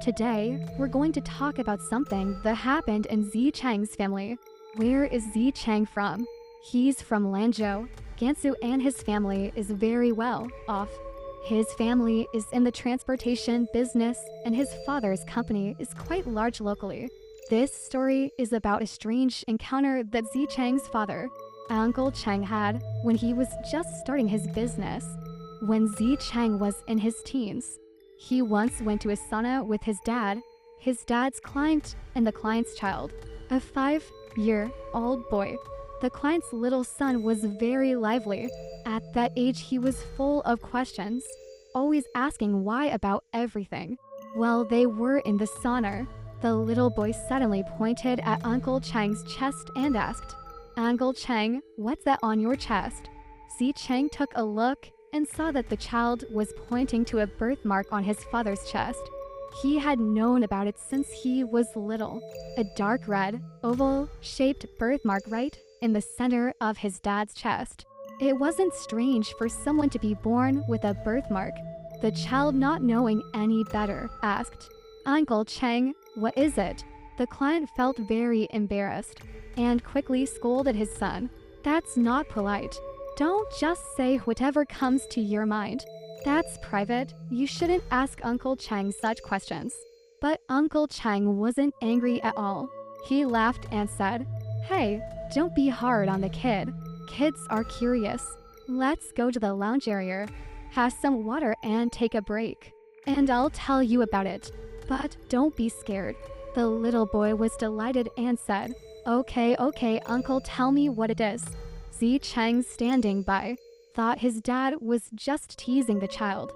Today, we're going to talk about something that happened in Zicheng's family. Where is Zicheng from? He's from Lanzhou, Gansu, and his family is very well off. His family is in the transportation business, and his father's company is quite large locally. This story is about a strange encounter that Zicheng's father, Uncle Cheng, had when he was just starting his business. When Zicheng was in his teens, he once went to a sauna with his dad's client, and the client's child, a 5-year-old boy. The client's little son was very lively. At that age, he was full of questions, always asking why about everything. While they were in the sauna, the little boy suddenly pointed at Uncle Cheng's chest and asked, "Uncle Cheng, what's that on your chest?" Zicheng took a look and saw that the child was pointing to a birthmark on his father's chest. He had known about it since he was little. A dark red, oval-shaped birthmark right in the center of his dad's chest. It wasn't strange for someone to be born with a birthmark. The child, not knowing any better, asked, "Uncle Cheng, what is it?" The client felt very embarrassed and quickly scolded his son. "That's not polite. Don't just say whatever comes to your mind. That's private. You shouldn't ask Uncle Cheng such questions." But Uncle Cheng wasn't angry at all. He laughed and said, "Hey, don't be hard on the kid. Kids are curious. Let's go to the lounge area, have some water and take a break. And I'll tell you about it. But don't be scared." The little boy was delighted and said, Okay, uncle, tell me what it is." Zicheng, standing by, thought his dad was just teasing the child.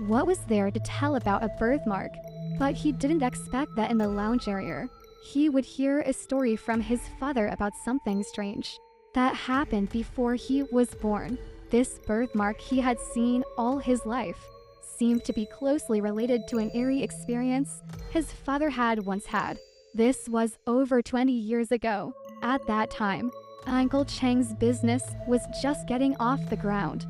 What was there to tell about a birthmark? But he didn't expect that in the lounge area he would hear a story from his father about something strange that happened before he was born. This birthmark he had seen all his life seemed to be closely related to an eerie experience his father had once had. This was over 20 years ago. At that time, Uncle Cheng's business was just getting off the ground.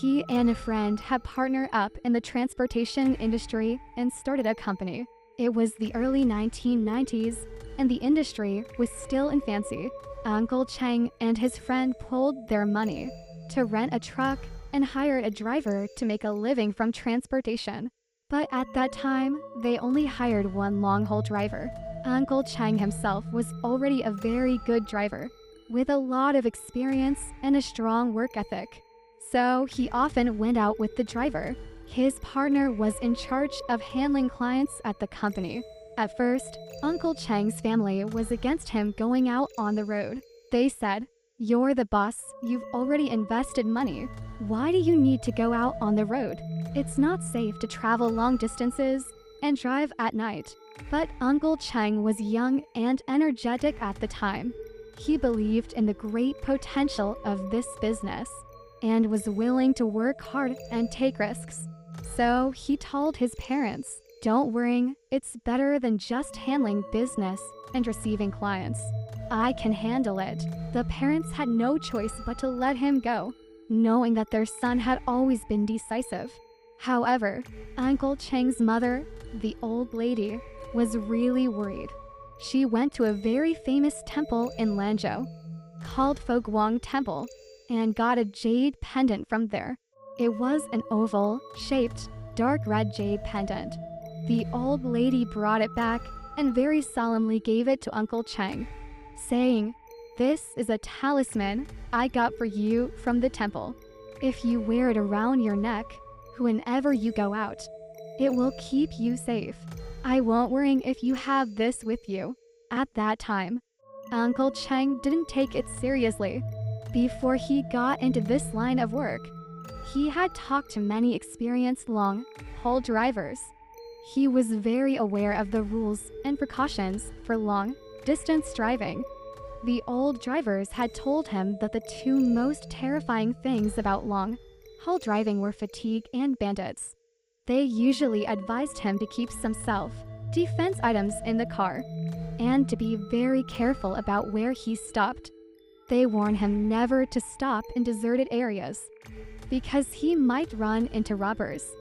He and a friend had partnered up in the transportation industry and started a company. It was the early 1990s, and the industry was still in fancy. Uncle Cheng and his friend pooled their money to rent a truck and hired a driver to make a living from transportation. But at that time, they only hired one long-haul driver. Uncle Cheng himself was already a very good driver, with a lot of experience and a strong work ethic. So he often went out with the driver. His partner was in charge of handling clients at the company. At first, Uncle Cheng's family was against him going out on the road. They said, "You're the boss, you've already invested money. Why do you need to go out on the road? It's not safe to travel long distances and drive at night." But Uncle Cheng was young and energetic at the time. He believed in the great potential of this business and was willing to work hard and take risks. So he told his parents, "Don't worry, it's better than just handling business and receiving clients. I can handle it." The parents had no choice but to let him go, knowing that their son had always been decisive. However, Uncle Cheng's mother, the old lady, was really worried. She went to a very famous temple in Lanzhou, called Foguang Temple, and got a jade pendant from there. It was an oval-shaped, dark red jade pendant. The old lady brought it back and very solemnly gave it to Uncle Cheng, saying, "This is a talisman I got for you from the temple. If you wear it around your neck, whenever you go out, it will keep you safe. I won't worry if you have this with you." At that time, Uncle Cheng didn't take it seriously. Before he got into this line of work, he had talked to many experienced long-haul drivers. He was very aware of the rules and precautions for long-distance driving. The old drivers had told him that the two most terrifying things about long-haul driving were fatigue and bandits. They usually advised him to keep some self-defense items in the car and to be very careful about where he stopped. They warned him never to stop in deserted areas because he might run into robbers.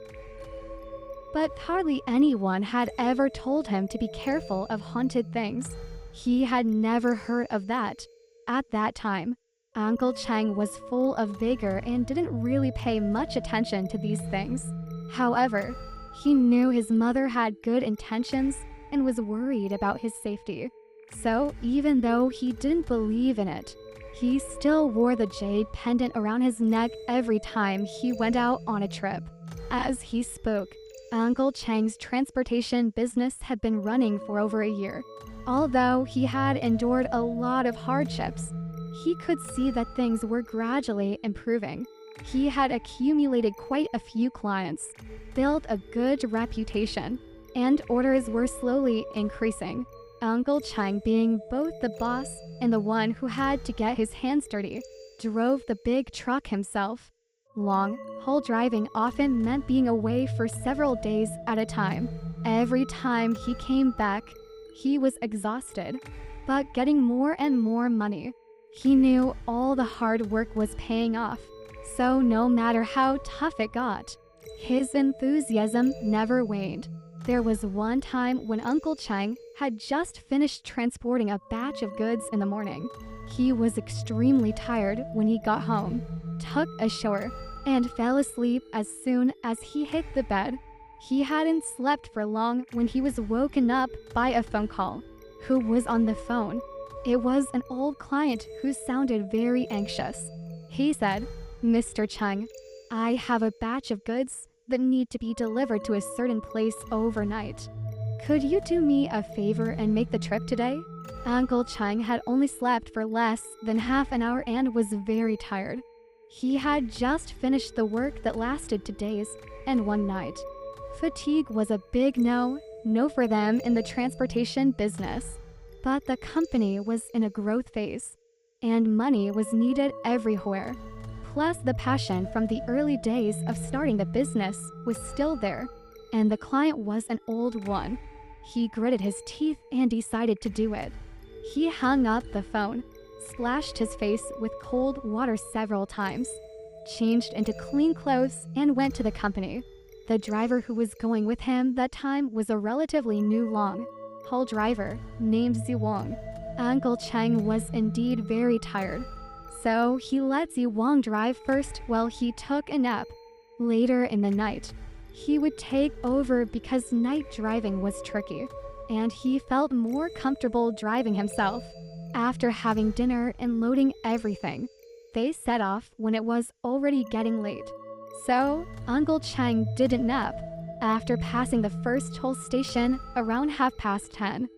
but hardly anyone had ever told him to be careful of haunted things. He had never heard of that. At that time, Uncle Chang was full of vigor and didn't really pay much attention to these things. However, he knew his mother had good intentions and was worried about his safety. So even though he didn't believe in it, he still wore the jade pendant around his neck every time he went out on a trip. As he spoke, Uncle Chang's transportation business had been running for over a year. Although he had endured a lot of hardships, he could see that things were gradually improving. He had accumulated quite a few clients, built a good reputation, and orders were slowly increasing. Uncle Chang, being both the boss and the one who had to get his hands dirty, drove the big truck himself. Long-haul driving often meant being away for several days at a time. Every time he came back, he was exhausted, but getting more and more money. He knew all the hard work was paying off, so no matter how tough it got, his enthusiasm never waned. There was one time when Uncle Chang had just finished transporting a batch of goods in the morning. He was extremely tired when he got home, took a shower, and fell asleep as soon as he hit the bed. He hadn't slept for long when he was woken up by a phone call. Who was on the phone? It was an old client who sounded very anxious. He said, "Mr. Chang, I have a batch of goods that need to be delivered to a certain place overnight. Could you do me a favor and make the trip today?" Uncle Chang had only slept for less than half an hour and was very tired. He had just finished the work that lasted 2 days and 1 night. Fatigue was a big no for them in the transportation business. But the company was in a growth phase, and money was needed everywhere. Plus, the passion from the early days of starting the business was still there, and the client was an old one. He gritted his teeth and decided to do it. He hung up the phone, splashed his face with cold water several times, changed into clean clothes, and went to the company. The driver who was going with him that time was a relatively new long-haul driver named Ziwang. Uncle Chang was indeed very tired, so he let Ziwang drive first while he took a nap. Later in the night, he would take over because night driving was tricky, and he felt more comfortable driving himself. After having dinner and loading everything, they set off when it was already getting late. So, Uncle Chang didn't nap. After passing the first toll station around 10:30,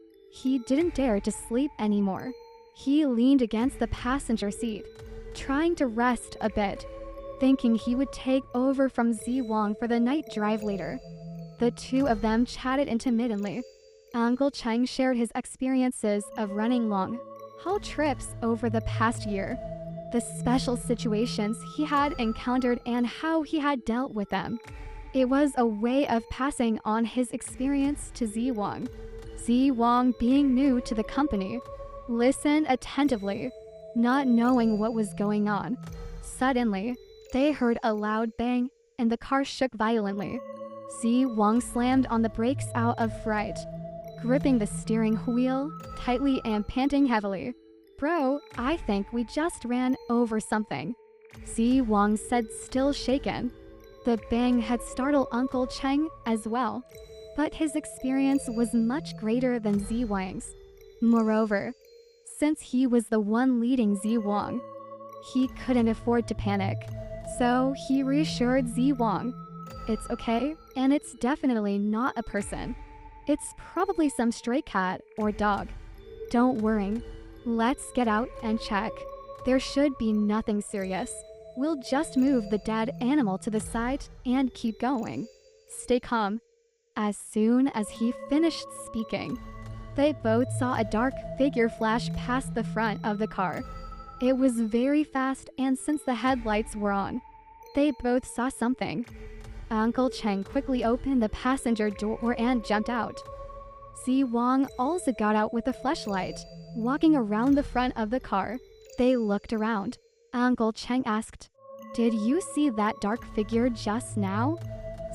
he didn't dare to sleep anymore. He leaned against the passenger seat, trying to rest a bit, thinking he would take over from Ziwang for the night drive later. The two of them chatted intermittently. Uncle Chang shared his experiences of running long-haul trips over the past year, the special situations he had encountered and how he had dealt with them. It was a way of passing on his experience to Ziwang. Ziwang, being new to the company, listened attentively, not knowing what was going on. Suddenly, they heard a loud bang and the car shook violently. Ziwang slammed on the brakes out of fright, gripping the steering wheel tightly and panting heavily. "Bro, I think we just ran over something," Ziwang said, still shaken. The bang had startled Uncle Chang as well, but his experience was much greater than Ziwang's. Moreover, since he was the one leading Ziwang, he couldn't afford to panic. So he reassured Ziwang, "It's okay, and it's definitely not a person. It's probably some stray cat or dog. Don't worry. Let's get out and check. There should be nothing serious. We'll just move the dead animal to the side and keep going. Stay calm." As soon as he finished speaking, they both saw a dark figure flash past the front of the car. It was very fast, and since the headlights were on, they both saw something. Uncle Chang quickly opened the passenger door and jumped out. Ziwang also got out with a flashlight. Walking around the front of the car, they looked around. Uncle Chang asked, "Did you see that dark figure just now?"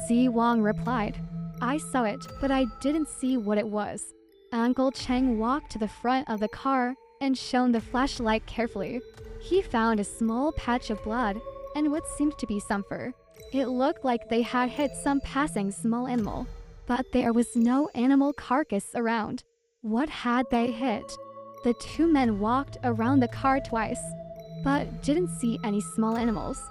Ziwang replied, I saw it, but I didn't see what it was. Uncle Chang walked to the front of the car and shone the flashlight carefully. He found a small patch of blood and what seemed to be some fur. It looked like they had hit some passing small animal, but there was no animal carcass around. What had they hit? The two men walked around the car twice, but didn't see any small animals.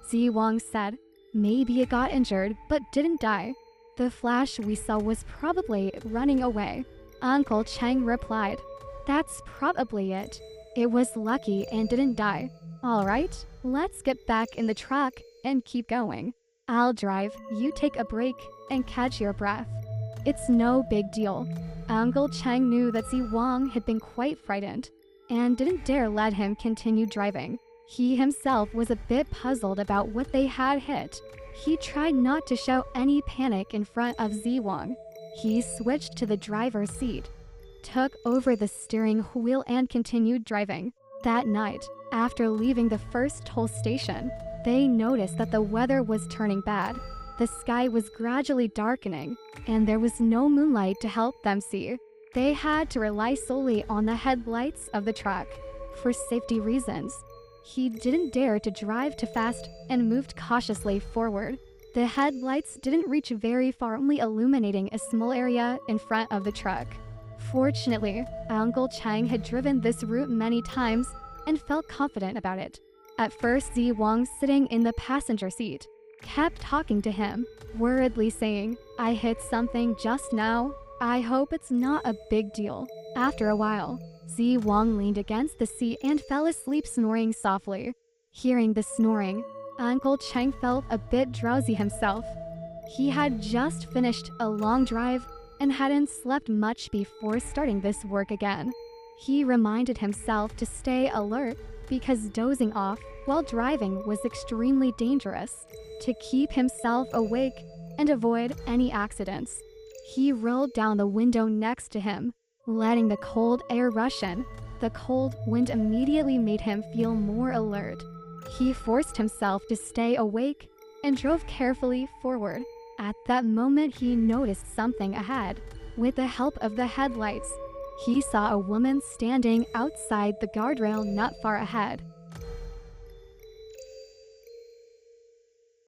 Zi Wang said, maybe it got injured, but didn't die. The flash we saw was probably running away. Uncle Chang replied, that's probably it. It was lucky and didn't die. All right, let's get back in the truck and keep going. I'll drive, you take a break and catch your breath. It's no big deal. Uncle Chang knew that Zi Wang had been quite frightened and didn't dare let him continue driving. He himself was a bit puzzled about what they had hit. He tried not to show any panic in front of Zi Wang. He switched to the driver's seat, took over the steering wheel and continued driving. That night, after leaving the first toll station, they noticed that the weather was turning bad. The sky was gradually darkening, and there was no moonlight to help them see. They had to rely solely on the headlights of the truck. For safety reasons, he didn't dare to drive too fast and moved cautiously forward. The headlights didn't reach very far, only illuminating a small area in front of the truck. Fortunately, Uncle Chang had driven this route many times and felt confident about it. At first, Zi Wang, sitting in the passenger seat, kept talking to him, worriedly saying, I hit something just now. I hope it's not a big deal. After a while, Zi Wang leaned against the seat and fell asleep, snoring softly. Hearing the snoring, Uncle Chang felt a bit drowsy himself. He had just finished a long drive and hadn't slept much before starting this work again. He reminded himself to stay alert because dozing off while driving was extremely dangerous. To keep himself awake and avoid any accidents, he rolled down the window next to him, letting the cold air rush in. The cold wind immediately made him feel more alert. He forced himself to stay awake and drove carefully forward. At that moment, he noticed something ahead. With the help of the headlights, he saw a woman standing outside the guardrail not far ahead.